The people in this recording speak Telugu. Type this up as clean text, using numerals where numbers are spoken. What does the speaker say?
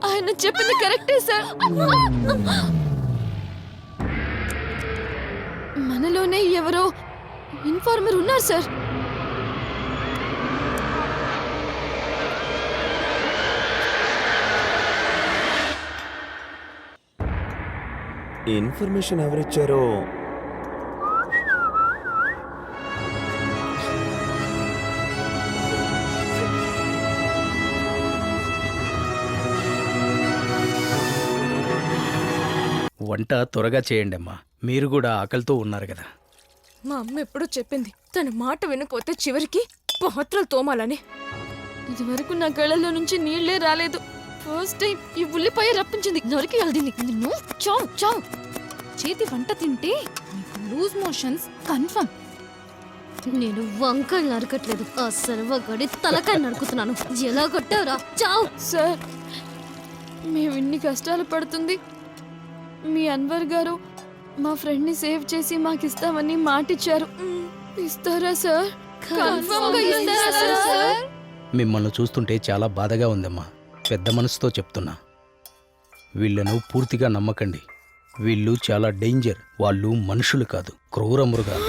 ఆయన చెప్పింది కరెక్టే సార్. మనలోనే ఎవరో ఇన్ఫార్మర్ ఉన్నారు సార్. ఇన్ఫర్మేషన్ ఎవరిచ్చారో వంట త్వరగా చేయండి అమ్మా, మీరు కూడా ఆకలితో ఉన్నారు కదా. మా అమ్మ ఎప్పుడూ చెప్పింది తన మాట వినకపోతే చివరికి పాత్రలు తోమాలని. ఇదివరకు నా కళ్ళల్లో నుంచి నీళ్లే రాలేదు. ఫస్ట్ టైం ఈ ఉల్లిపాయ రప్పించింది. నరికి వెళ్దింది. నిన్ను చావు చావు. చేతి వంట తింటే నీకు లూజ్ మోషన్స్ కన్ఫర్మ్. నేను వంకాయలు నరకట్లేదు, ఆ సర్వగడి తలకాయ నరుకుతున్నాను. ఎలా కొట్టావురా? చావు. సార్, మేము ఇన్ని కష్టాలు పడుతుంది మీ అన్వర్ గారు మా ఫ్రెండ్ ని సేవ్ చేసి మాకు ఇస్తామని మాటిచ్చారు. ఇస్తారా సార్? కన్ఫర్మ్ గా ఇస్తారా సార్? మిమ్మల్ని చూస్తుంటే చాలా బాధగా ఉందమ్మా. పెద్ద మనసుతో చెప్తున్నా, వీళ్ళను పూర్తిగా నమ్మకండి. వీళ్ళు చాలా డేంజర్. వాళ్ళు మనుషులు కాదు, క్రూర మృగాలు.